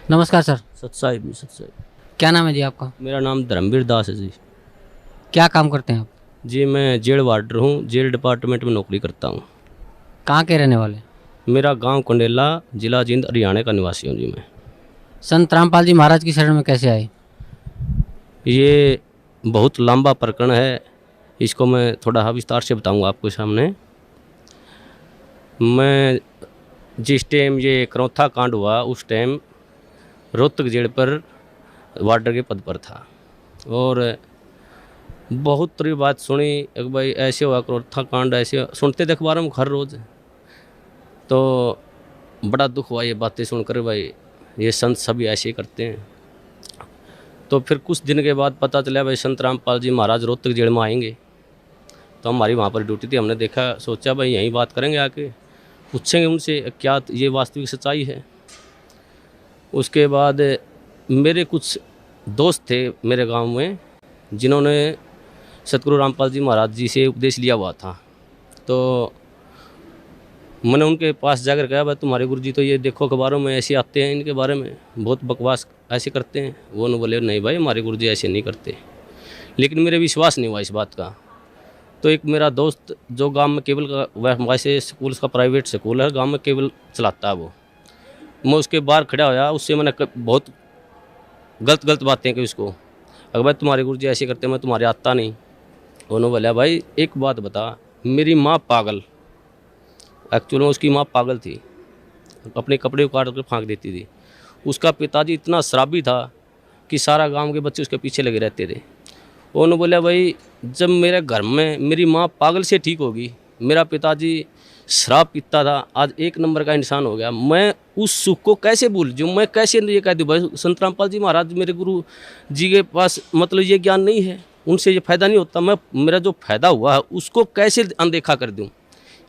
नमस्कार सर। सत्साई सत्साई। क्या नाम है जी आपका? मेरा नाम धर्मवीर दास है जी। क्या काम करते हैं आप? जी मैं जेल वार्डर हूँ, जेल डिपार्टमेंट में नौकरी करता हूँ। कहाँ के रहने वाले? मेरा गांव कंडेला, जिला जींद, हरियाणा का निवासी हूँ जी मैं। संत रामपाल जी महाराज की शरण में कैसे आए? ये बहुत लंबा प्रकरण है, इसको मैं थोड़ा विस्तार से बताऊँगा आपके सामने। मैं जिस टाइम ये करौथा कांड हुआ उस टाइम रोहतक जेल पर वार्डर के पद पर था और बहुत तरी बात सुनी एक भाई ऐसे हुआ करौथा कांड, ऐसे सुनते थे अखबारों में हर रोज़। तो बड़ा दुख हुआ ये बातें सुनकर, भाई ये संत सभी ऐसे ही करते हैं। तो फिर कुछ दिन के बाद पता चला भाई संत रामपाल जी महाराज रोहतक जेल में आएंगे। तो हमारी वहाँ पर ड्यूटी थी, हमने देखा, सोचा भाई यहीं बात करेंगे, आके पूछेंगे उनसे क्या ये वास्तविक सच्चाई है। उसके बाद मेरे कुछ दोस्त थे मेरे गांव में जिन्होंने सतगुरु रामपाल जी महाराज जी से उपदेश लिया हुआ था। तो मैंने उनके पास जाकर कहा भाई तुम्हारे गुरुजी तो ये देखो अखबारों में ऐसे आते हैं, इनके बारे में बहुत बकवास ऐसे करते हैं। वो न बोले नहीं भाई हमारे गुरुजी ऐसे नहीं करते। लेकिन मेरे विश्वास नहीं हुआ इस बात का। तो एक मेरा दोस्त जो गांव में केबल का वैसे स्कूल का प्राइवेट स्कूल है, गांव में केबल चलाता है वो, मैं उसके बाहर खड़ा होया, उससे मैंने बहुत गलत बातें की उसको। अगर भाई तुम्हारे गुरुजी ऐसे करते, मैं तुम्हारे आता नहीं। उन्होंने बोला भाई एक बात बता, मेरी माँ पागल, एक्चुअल में उसकी माँ पागल थी, अपने कपड़े उतार कर फेंक देती थी। उसका पिताजी इतना शराबी था कि सारा गांव के बच्चे उसके पीछे लगे रहते थे। उन्होंने बोला भाई जब मेरे घर में मेरी माँ पागल से ठीक होगी, मेरा पिताजी शराब पीता था, आज एक नंबर का इंसान हो गया, मैं उस सुख को कैसे भूल जाऊँ, मैं कैसे ये कह दूँ भाई संत रामपाल जी महाराज मेरे गुरु जी के पास मतलब ये ज्ञान नहीं है, उनसे ये फ़ायदा नहीं होता, मैं मेरा जो फ़ायदा हुआ है उसको कैसे अनदेखा कर दूँ।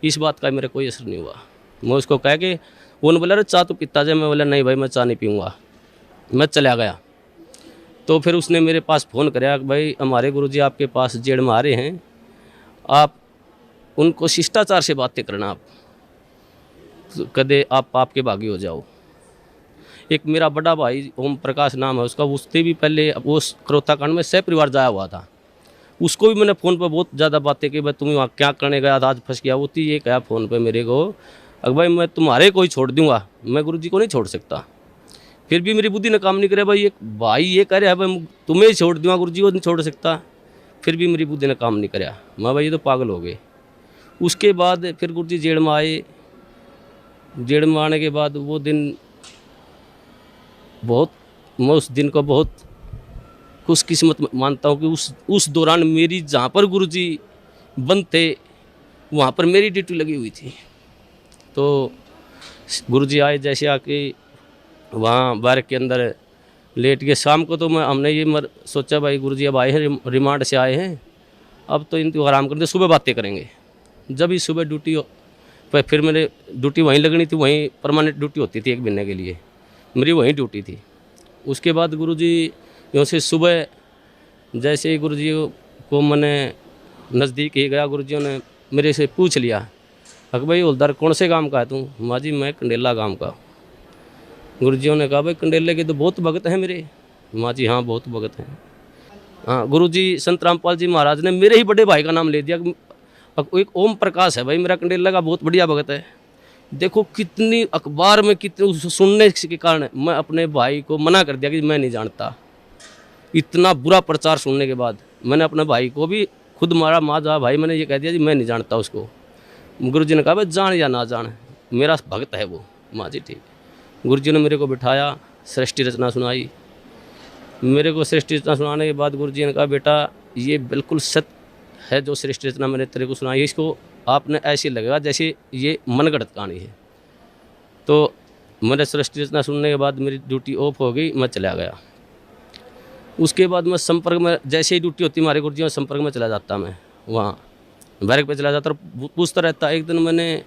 इस बात का मेरा कोई असर नहीं हुआ। मैं उसको कह के वो बोला अरे चाह तो पीता जाए, मैं बोला नहीं भाई मैं चाह नहीं पीऊँगा, मैं चला गया। तो फिर उसने मेरे पास फ़ोन कराया भाई हमारे गुरुजी आपके पास जेल में आ रहे हैं, आप उनको शिष्टाचार से बातें करना, आप कदे आप पाप के भागी हो जाओ। एक मेरा बड़ा भाई ओम प्रकाश नाम है उसका, उससे भी पहले वो करौथा कांड में सह परिवार जाया हुआ था, उसको भी मैंने फ़ोन पर बहुत ज़्यादा बातें की, भाई तुम वहाँ क्या करने गया था, आज फंस गया। वो थी ये कहा फ़ोन पे मेरे को अगर भाई मैं तुम्हारे को ही छोड़ दूंगा, मैं गुरुजी को नहीं छोड़ सकता। फिर भी मेरी बुद्धि ने काम नहीं करे, भाई एक भाई ये कह रहा है भाई तुम्हें ही छोड़ दूंगा, गुरुजी को नहीं छोड़ सकता। फिर भी मेरी बुद्धि ने काम नहीं कराया, मैं भाई ये तो पागल हो गए। उसके बाद फिर गुरुजी जेल में आए। जेल में आने के बाद वो दिन बहुत, मैं उस दिन को बहुत खुशकिस्मत मानता हूँ कि उस दौरान मेरी जहाँ पर गुरुजी बंद थे वहाँ पर मेरी ड्यूटी लगी हुई थी। तो गुरुजी आए, जैसे आके वहाँ बारक के अंदर लेट के शाम को, तो हमने ये सोचा भाई गुरुजी अब आए हैं, रिमांड से आए हैं, अब तो इनको आराम करते, सुबह बातें करेंगे। जब ही सुबह ड्यूटी फिर मेरे ड्यूटी वहीं लगनी थी, वहीं परमानेंट ड्यूटी होती थी 1 महीने के लिए, मेरी वहीं ड्यूटी थी। उसके बाद गुरुजी यूँ से सुबह जैसे ही गुरुजी को मैंने नज़दीक ही गया, गुरुजियों ने मेरे से पूछ लिया अगर भाई हवलदार कौन से गांव का है तू? माँ जी मैं कंडेला गांव का। गुरुजियों ने कहा भाई कंडेले के तो बहुत भगत हैं मेरे। माँ जी हाँ बहुत भगत हैं। हाँ गुरुजी संत रामपाल जी महाराज ने मेरे ही बड़े भाई का नाम ले दिया, एक ओम प्रकाश है भाई मेरा कंडेला का बहुत बढ़िया भगत है। देखो कितनी अखबार में कितने सुनने के कारण मैं अपने भाई को मना कर दिया कि मैं नहीं जानता। इतना बुरा प्रचार सुनने के बाद मैंने अपने भाई को भी खुद मारा, माँ जा भाई मैंने ये कह दिया जी मैं नहीं जानता उसको। गुरुजी ने कहा भाई जान या ना जान मेरा भक्त है वो। माँ जी ठीक। गुरुजी ने मेरे को बिठाया, सृष्टि रचना सुनाई। मेरे को सृष्टि रचना सुनाने के बाद गुरुजी ने कहा बेटा ये बिल्कुल सत्य है जो सृष्टि रचना मैंने तेरे को सुनाई है, इसको आपने ऐसे लगेगा जैसे ये मनगढ़ंत कहानी है। तो मैंने सृष्टि रचना सुनने के बाद मेरी ड्यूटी ऑफ हो गई, मैं चला गया। उसके बाद मैं संपर्क में, जैसे ही ड्यूटी होती हमारे गुरुजी में संपर्क में चला जाता, मैं वहाँ बैरक पे चला जाता और पूछता रहता। एक दिन मैंने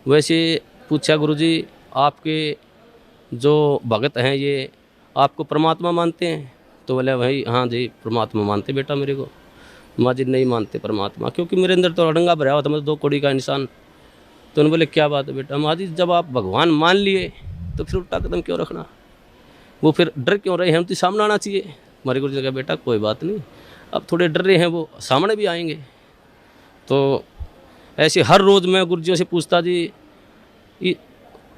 वैसे पूछा गुरुजी आपके जो भगत हैं ये आपको परमात्मा मानते हैं? तो बोले भाई हाँ जी परमात्मा मानते बेटा मेरे को। माँ जी नहीं मानते परमात्मा, क्योंकि मेरे अंदर तो अड़ंगा भरा हुआ था, मैं 2 कौड़ी का इंसान। तो उन्होंने बोले क्या बात है बेटा? माँ जी जब आप भगवान मान लिए तो फिर उल्टा कदम क्यों रखना? वो फिर डर क्यों रहे हैं, हम तो सामने आना चाहिए। हमारे गुरु जी ने कहा बेटा कोई बात नहीं, अब थोड़े डर रहे हैं, वो सामने भी आएंगे। तो ऐसे हर रोज़ मैं गुरुजियों से पूछता जी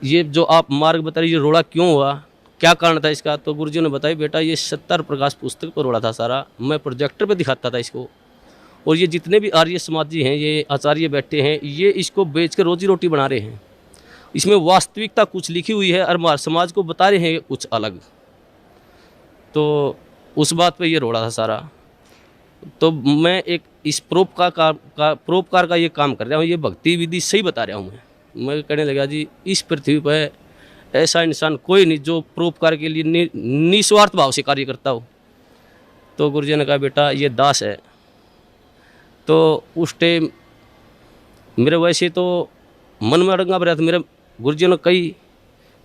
ये जो आप मार्ग बता रहे, ये रोड़ा क्यों हुआ, क्या कारण था इसका। तो गुरुजियों ने बताया बेटा ये सत्तर प्रकाश पुस्तक पर रोड़ा था सारा, मैं प्रोजेक्टर पे दिखाता था इसको, और ये जितने भी आर्य समाजी हैं, ये आचार्य बैठे हैं, ये इसको बेच कर रोजी रोटी बना रहे हैं। इसमें वास्तविकता कुछ लिखी हुई है और समाज को बता रहे हैं कुछ अलग। तो उस बात पे ये रोड़ा था सारा। तो मैं एक इस परोपकार का ये काम कर रहा हूँ, ये भक्ति विधि सही बता रहा हूँ। मैं कहने लगा जी इस पृथ्वी पर ऐसा इंसान कोई नहीं जो परोपकार के लिए निस्वार्थ भाव से कार्य करता हो। तो गुरुजी ने कहा बेटा ये दास है। तो उस टाइम मेरे वैसे तो मन में अड़ंगा भरा था, मेरे गुरुजी ने कही,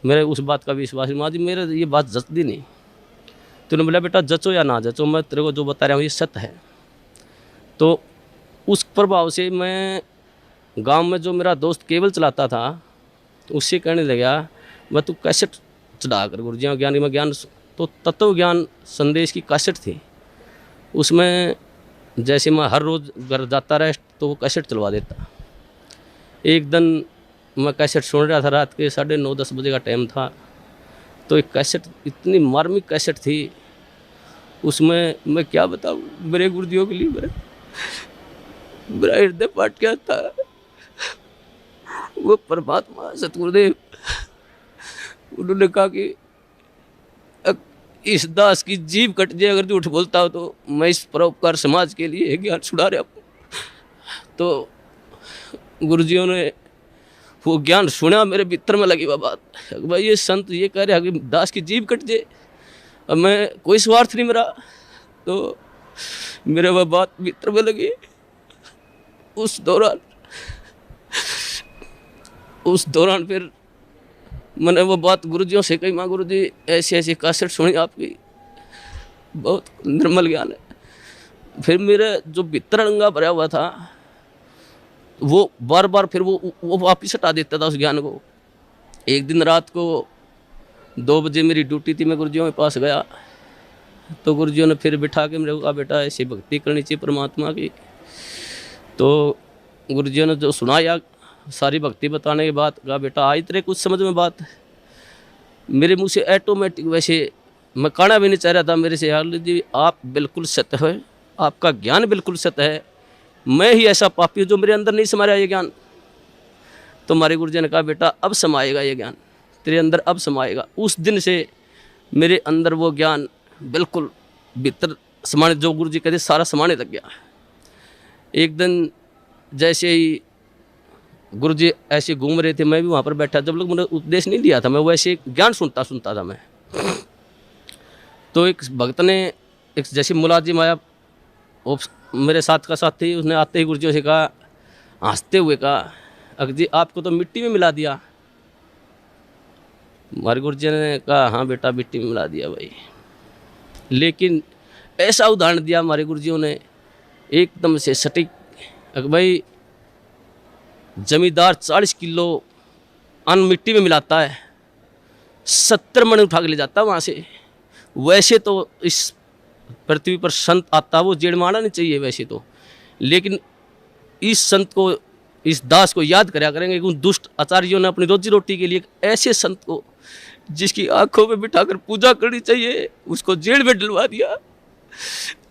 मेरे उस बात का विश्वास माँ जी मेरे ये बात जचती नहीं। तो उन्होंने बोला बेटा जचो या ना जचो, मैं तेरे को जो बता रहा हूँ ये सत्य है। तो उस प्रभाव से मैं गांव में जो मेरा दोस्त केबल चलाता था उससे कहने लगा वह तू कैसेट चढ़ा कर गुरुजी ज्ञानी में ज्ञान, तो तत्व ज्ञान संदेश की कैसेट थी, उसमें जैसे मैं हर रोज़ घर जाता रहा तो वो कैसेट चलवा देता। एक दिन मैं कैसेट सुन रहा था, रात के 9:30-10 बजे का टाइम था। तो एक कैसेट इतनी मार्मिक कैसेट थी, उसमें मैं क्या बताऊँ, मेरे गुरुजियों के लिए मेरा हृदय फाट गया था। वो परमात्मा सतगुरुदेव उन्होंने कहा कि इस दास की जीभ कट जाए अगर झूठ बोलता हो, तो मैं इस परोपकार समाज के लिए ज्ञान छुड़ा रहा हूँ। तो गुरुजियों ने वो ज्ञान सुना, मेरे भीतर में लगी वह बात, भाई ये संत ये कह रहे हैं कि दास की जीभ कट जाए, अब मैं कोई स्वार्थ नहीं मेरा। तो मेरे वह बात भीतर में लगी। उस दौरान फिर मैंने वो बात गुरुजियों से कही, माँ गुरुजी ऐसी ऐसी कैसेट सुनी आपकी, बहुत निर्मल ज्ञान है। फिर मेरे जो भीतर अड़ंगा भरा हुआ था वो बार बार फिर वो वापिस हटा देता था उस ज्ञान को। एक दिन रात को 2 बजे मेरी ड्यूटी थी, मैं गुरुजियों के पास गया तो गुरुजियों ने फिर बिठा के मेरे को कहा बेटा ऐसी भक्ति करनी चाहिए परमात्मा की। तो गुरुजियों ने जो सुनाया सारी भक्ति बताने के बाद कहा बेटा आई तेरे कुछ समझ में बात। मेरे मुंह से ऑटोमेटिक, वैसे मैं कहना भी नहीं चाह रहा था मेरे से, यार जी आप बिल्कुल सत्य है, आपका ज्ञान बिल्कुल सत्य है, मैं ही ऐसा पापी हूँ जो मेरे अंदर नहीं समा रहा ये ज्ञान। तो हमारे गुरुजी ने कहा बेटा अब समाएगा ये ज्ञान तेरे अंदर, अब समाएगा। उस दिन से मेरे अंदर वो ज्ञान बिल्कुल भीतर समाने, जो गुरुजी कहते सारा समाने लग गया। एक दिन जैसे ही गुरुजी ऐसे घूम रहे थे, मैं भी वहाँ पर बैठा, जब लोग मैंने उपदेश नहीं दिया था, मैं वैसे ज्ञान सुनता था मैं। तो एक भक्त ने एक जैसे मुलाजिम आया, वो मेरे साथ का साथी, उसने आते ही गुरुजियों से कहा, हंसते हुए कहा अगर जी आपको तो मिट्टी में मिला दिया। हमारे गुरुजी ने कहा हाँ बेटा मिट्टी में मिला दिया भाई। लेकिन ऐसा उदाहरण दिया हमारे गुरुजियों ने एकदम से सटीक, अगर भाई जमींदार 40 किलो अन्न मिट्टी में मिलाता है, 70 मन उठा के ले जाता है वहाँ से। वैसे तो इस पृथ्वी पर संत आता वो जेड़ मारना नहीं चाहिए वैसे तो, लेकिन इस संत को, इस दास को याद कराया करेंगे कि उन दुष्ट आचार्यों ने अपनी रोजी रोटी के लिए ऐसे संत को जिसकी आंखों में बिठाकर पूजा करनी चाहिए उसको जेल में डलवा दिया।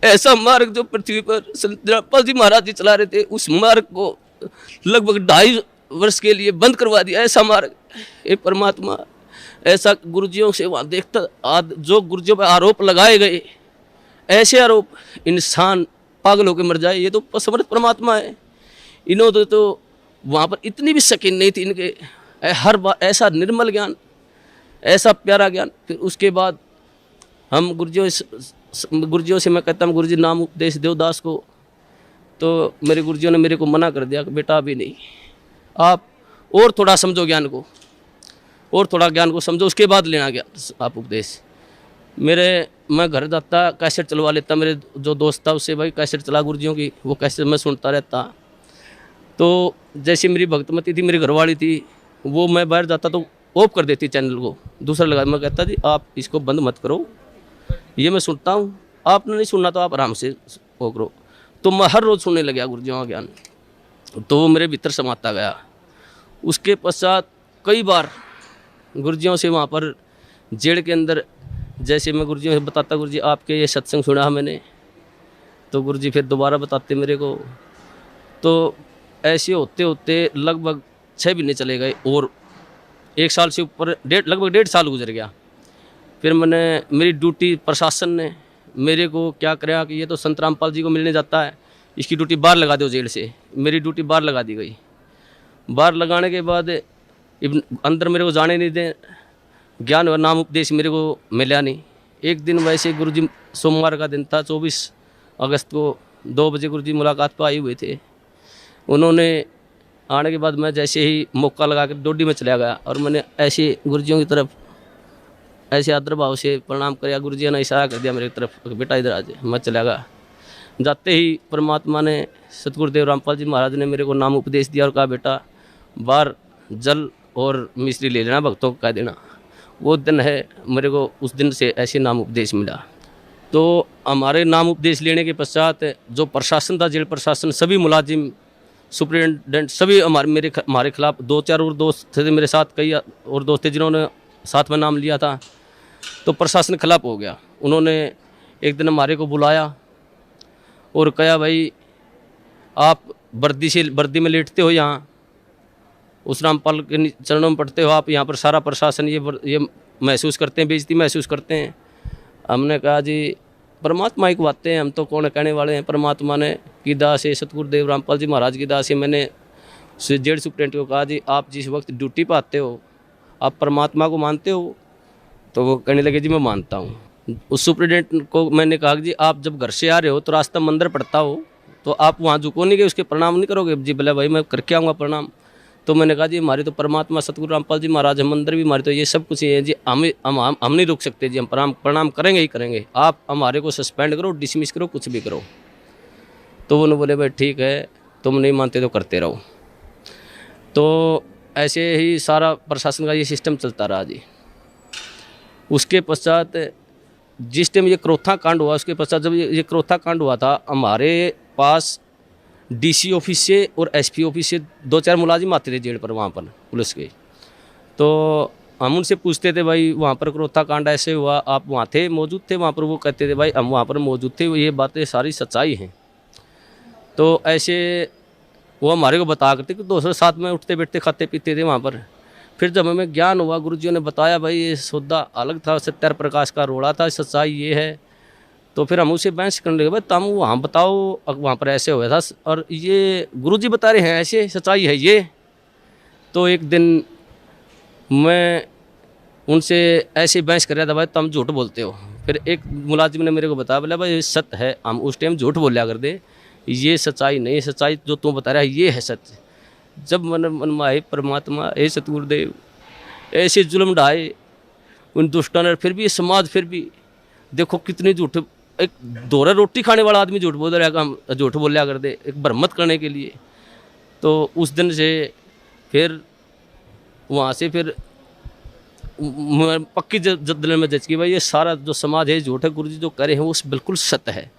ऐसा मार्ग जो पृथ्वी पर संत रामपाल जी महाराज जी चला रहे थे, उस मार्ग को लगभग 2.5 वर्ष के लिए बंद करवा दिया। ऐसा मार्ग, ये परमात्मा, ऐसा गुरुजियों से वहाँ देखता, जो गुरुजियों पर आरोप लगाए गए, ऐसे आरोप इंसान पागल होकर मर जाए, ये तो समर्थ परमात्मा है। इन्होंने तो वहाँ पर इतनी भी शकीन नहीं थी इनके, हर बार ऐसा निर्मल ज्ञान, ऐसा प्यारा ज्ञान। फिर उसके बाद हम गुरुजियों से मैं कहता हूँ गुरुजी नाम उपदेश देव दास को, तो मेरे गुरुजियों ने मेरे को मना कर दिया कि बेटा अभी नहीं, आप और थोड़ा समझो ज्ञान को, और थोड़ा ज्ञान को समझो, उसके बाद लेना ज्ञान आप उपदेश। मैं घर जाता कैसेट चलवा लेता, मेरे जो दोस्त था उससे भाई कैसेट चला गुरुजियों की, वो कैसेट मैं सुनता रहता। तो जैसे मेरी भक्तमती थी, मेरी घरवाली थी, वो मैं बाहर जाता तो ऑफ कर देती चैनल को, दूसरा लगा। मैं कहता जी आप इसको बंद मत करो, ये मैं सुनता हूँ, आपने नहीं सुनना तो आप आराम से वो करो। तो मैं हर रोज़ सुनने लगा गुरुजियों का ज्ञान, तो वो मेरे भीतर समाता गया। उसके पश्चात कई बार गुरुजियों से वहाँ पर जेल के अंदर, जैसे मैं गुरुजियों से बताता गुरुजी आपके ये सत्संग सुना मैंने, तो गुरुजी फिर दोबारा बताते मेरे को। तो ऐसे होते होते लगभग 6 महीने चले गए और 1 साल से ऊपर लगभग 1.5 साल गुजर गया। फिर मैंने, मेरी ड्यूटी प्रशासन ने मेरे को क्या कराया कि ये तो संत रामपाल जी को मिलने जाता है, इसकी ड्यूटी बाहर लगा दो जेल से। मेरी ड्यूटी बाहर लगा दी गई। बाहर लगाने के बाद अंदर मेरे को जाने नहीं दें, ज्ञान और नाम उपदेश मेरे को मिला नहीं। एक दिन वैसे गुरुजी, सोमवार का दिन था, 24 अगस्त को 2 बजे गुरुजी मुलाकात पर आए हुए थे। उन्होंने आने के बाद मैं जैसे ही मौका लगा कर डोडी में चला गया और मैंने ऐसे गुरुजियों की तरफ ऐसे आदर भाव से प्रणाम किया। गुरुजी ने इशारा कर दिया मेरी तरफ, बेटा इधर आ जाए। मैं चला गया। जाते ही परमात्मा ने, सतगुरुदेव रामपाल जी महाराज ने मेरे को नाम उपदेश दिया और कहा बेटा बाहर जल और मिश्री ले लेना, भक्तों को कह देना। वो दिन है, मेरे को उस दिन से ऐसे नाम उपदेश मिला। तो हमारे नाम उपदेश लेने के पश्चात जो प्रशासन था, जेल प्रशासन, सभी मुलाजिम, सुप्रिटेंडेंट, सभी हमारे खिलाफ, 2-4 और दोस्त थे मेरे साथ, कई और दोस्त थे जिन्होंने साथ में नाम लिया था। तो प्रशासन खिलाफ हो गया। उन्होंने एक दिन हमारे को बुलाया और कहा भाई आप वर्दी में लेटते हो, यहाँ उस रामपाल के चरणों में पढ़ते हो, आप यहाँ पर सारा प्रशासन ये महसूस करते हैं, बेइज्जती महसूस करते हैं। हमने कहा जी परमात्मा ही को आते हैं, हम तो कौन कहने वाले हैं। परमात्मा ने की दास है, सतगुरुदेव रामपाल जी महाराज की दास है। मैंने जेल सुप्रिटेंडेंट को कहा जी आप जिस वक्त ड्यूटी पर आते हो आप परमात्मा को मानते हो? तो वो कहने लगे जी मैं मानता हूँ। उस सुप्रिटेंडेंट को मैंने कहा कि जी आप जब घर से आ रहे हो तो रास्ता मंदिर पड़ता हो तो आप वहाँ झुको नहीं गए, उसके प्रणाम नहीं करोगे? जी बोले भाई मैं करके आऊँगा प्रणाम। तो मैंने कहा जी हमारी तो परमात्मा सतगुरु रामपाल जी महाराज है, मंदिर भी हमारी, तो ये सब कुछ ही है जी, हम नहीं रुक सकते जी, हम प्रणाम करेंगे ही करेंगे। आप हमारे को सस्पेंड करो, डिसमिस करो, कुछ भी करो। तो उन्होंने बोले भाई ठीक है, तुम नहीं मानते तो करते रहो। तो ऐसे ही सारा प्रशासन का ये सिस्टम चलता रहा जी। उसके पश्चात जिस टाइम ये क्रोथा कांड हुआ, उसके पश्चात जब ये क्रोथा कांड हुआ था, हमारे पास डीसी ऑफिस से और एसपी ऑफिस से 2-4 मुलाजिम आते थे जेल पर, वहाँ पर पुलिस के। तो हम उनसे पूछते थे भाई वहाँ पर क्रोथा कांड ऐसे हुआ, आप वहाँ थे, मौजूद थे वहाँ पर? वो कहते थे भाई हम वहाँ पर मौजूद थे, ये बातें सारी सच्चाई हैं। तो ऐसे वो हमारे को बता करते कि दोस्तों साथ में उठते बैठते खाते पीते थे वहाँ पर। फिर जब हमें ज्ञान हुआ, गुरुजियों ने बताया भाई ये सौदा अलग था, सत्यार प्रकाश का रोड़ा था, सच्चाई ये है। तो फिर हम उसे बहस करने लगे, भाई तुम वहाँ बताओ वहाँ पर ऐसे हुआ था और ये गुरुजी बता रहे हैं ऐसे, सच्चाई है ये। तो एक दिन मैं उनसे ऐसे बहस कर रहा था, भाई तुम झूठ बोलते हो। फिर एक मुलाजिम ने मेरे को बताया, बोला भाई ये सत्य है, हम उस टाइम झूठ बोलिया कर दे, ये सच्चाई नहीं है, सच्चाई जो तुम बता रहा है ये है सत्य। जब मन में आए परमात्मा, हे सतगुरुदेव, ऐसे जुल्म ढाए उन दुष्टों ने, फिर भी ये समाज, फिर भी देखो कितने झूठ, एक दोहरा रोटी खाने वाला आदमी झूठ बोल रहा है, हम झूठ बोलिया कर दे एक भ्रमत करने के लिए। तो उस दिन से फिर वहाँ से फिर पक्की दिल में जज की भाई ये सारा जो समाज है झूठ है, गुरुजी जो करे हैं वो बिल्कुल सत्य है।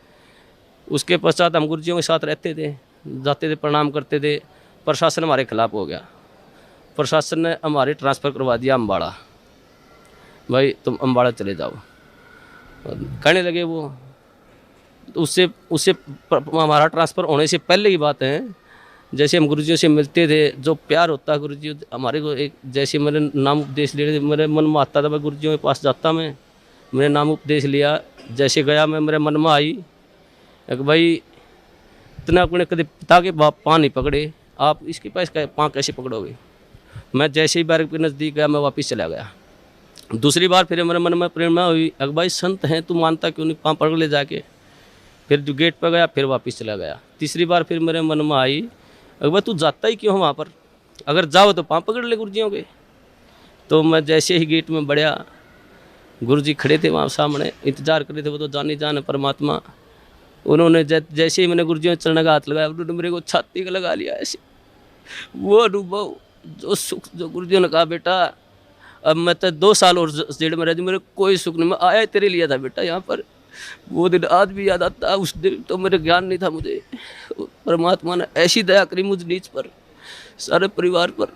उसके पश्चात हम गुरुजियों के साथ रहते थे, जाते थे, प्रणाम करते थे। प्रशासन हमारे खिलाफ हो गया, प्रशासन ने हमारे ट्रांसफ़र करवा दिया अम्बाड़ा, भाई तुम अम्बाड़ा चले जाओ कहने लगे वो। तो उससे हमारा ट्रांसफ़र होने से पहले की बात है, जैसे हम गुरुजियों से मिलते थे, जो प्यार होता है गुरुजी हमारे को, एक जैसे मेरे नाम उपदेश ले, मेरे मन में आता था मैं गुरुजियों के पास जाता, मैंने नाम उपदेश लिया, जैसे गया मैं, मेरे मन में आई एक भाई इतना अपने कभी पिता के पाँव नहीं पकड़े, आप इसके पास पाँव कैसे पकड़ोगे? मैं जैसे ही बार के नज़दीक गया मैं वापस चला गया। दूसरी बार फिर मेरे मन में प्रेरणा हुई, अगर भाई संत हैं तू मानता क्यों नहीं, पाँव पकड़ ले जाके। फिर जो गेट पर गया फिर वापस चला गया। तीसरी बार फिर मेरे मन में आई, अगर भाई तू जाता ही क्यों वहाँ पर, अगर जाओ तो पाँव पकड़ ले गुरुजियों के। तो मैं जैसे ही गेट में बढ़िया, गुरुजी खड़े थे वहाँ सामने, इंतजार कर रहे थे, वो तो जान ही जान परमात्मा। उन्होंने जैसे ही मैंने गुरुजियों चरण का हाथ लगाया, उन्होंने मेरे को छाती का लगा लिया ऐसे। वो अनुभव, जो सुख, जो गुरुजियों ने कहा बेटा अब मैं तो 2 साल और जेल में रह मेरे कोई सुख नहीं। मैं आया तेरे लिए था बेटा यहाँ पर, वो दिन आज भी याद आता। उस दिन तो मेरे ज्ञान नहीं था मुझे, परमात्मा ने ऐसी दया करी मुझ नीच पर, सारे परिवार पर।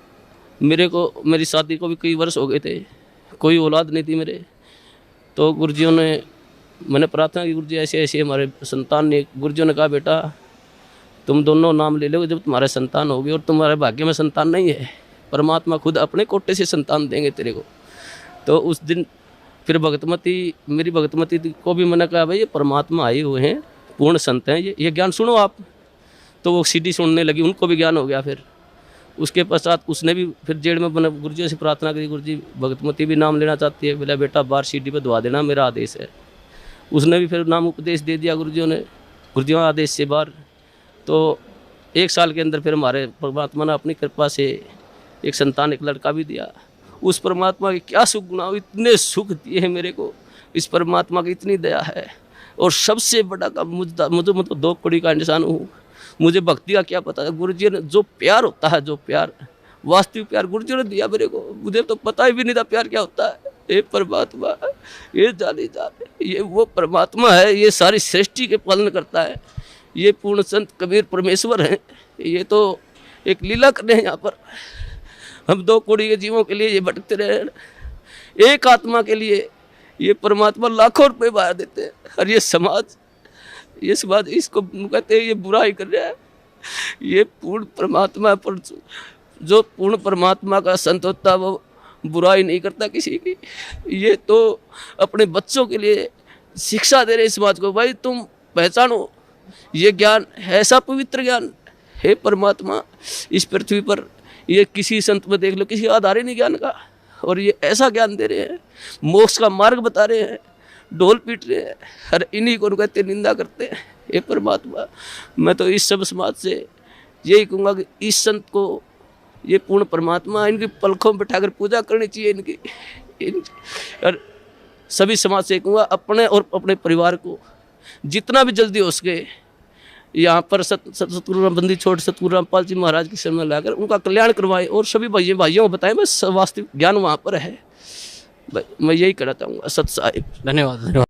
मेरे को मेरी शादी को भी कई वर्ष हो गए थे, कोई औलाद नहीं थी मेरे। तो गुरुजियों ने, मैंने प्रार्थना की गुरुजी ऐसे ऐसे हमारे संतान ने, गुरुजियों ने कहा बेटा तुम दोनों नाम ले लो, जब तुम्हारे संतान होगी और तुम्हारे भाग्य में संतान नहीं है, परमात्मा खुद अपने कोटे से संतान देंगे तेरे को। तो उस दिन फिर भगतमती, मेरी भगतमती को भी मैंने कहा भाई ये परमात्मा आए हुए हैं, पूर्ण संत हैं, ये ज्ञान सुनो आप। तो वो सीडी सुनने लगी, उनको भी ज्ञान हो गया। फिर उसके पश्चात उसने भी फिर जेल में बना, गुरुजी से प्रार्थना करी, गुरुजी भगतमती भी नाम लेना चाहती है, बोला बेटा बाहर सीडी पे दवा देना, मेरा आदेश है। उसने भी फिर नाम उपदेश दे दिया गुरुजियों ने, गुरुजियों आदेश से बाहर। तो 1 साल के अंदर फिर हमारे परमात्मा ने अपनी कृपा से एक संतान, एक लड़का भी दिया। उस परमात्मा के क्या सुख गुना, इतने सुख दिए हैं मेरे को, इस परमात्मा की इतनी दया है। और सबसे बड़ा काम मुझे मतलब 2 कौड़ी का इंसान हूँ, मुझे भक्ति का क्या पता है। गुरुजी ने जो प्यार होता है, जो प्यार वास्तविक प्यार गुरुजी ने दिया मेरे को, मुझे तो पता ही भी नहीं था प्यार क्या होता है। ये परमात्मा, ये जाने, ये वो परमात्मा है, ये सारी सृष्टि के पालन करता है। ये पूर्ण संत कबीर परमेश्वर हैं, ये तो एक लीला कर रहे हैं यहाँ पर। हम 2 कौड़ी के जीवों के लिए ये भटकते रहे, एक आत्मा के लिए ये परमात्मा लाखों रुपए बाहर देते हैं। और ये समाज इसको कहते हैं ये बुरा ही कर रहा है। ये पूर्ण परमात्मा पर, जो पूर्ण परमात्मा का संत होता है वो बुराई नहीं करता किसी की। ये तो अपने बच्चों के लिए शिक्षा दे रहे समाज को, भाई तुम पहचानो ये ज्ञान ऐसा पवित्र ज्ञान है परमात्मा इस पृथ्वी पर। ये किसी संत में देख लो, किसी आधार ही नहीं ज्ञान का, और ये ऐसा ज्ञान दे रहे हैं, मोक्ष का मार्ग बता रहे हैं, ढोल पीट रहे हैं, हर इन्हीं को कहते निंदा करते हैं। ये परमात्मा, मैं तो इस सब समाज से यही कहूँगा कि इस संत को, ये पूर्ण परमात्मा, इनकी पलकों में बैठाकर पूजा करनी चाहिए इनकी। और सभी समाज से कहूँगा अपने और अपने परिवार को जितना भी जल्दी हो सके यहाँ पर सतगुरु रामबंदी छोड़ सतगुरु रामपाल जी महाराज की शरण में लाकर उनका कल्याण करवाएं, और सभी भाइयों को बताएं बस वास्तविक ज्ञान वहाँ पर है। मैं यही कहना चाहूँगा। सत साहिब। धन्यवाद।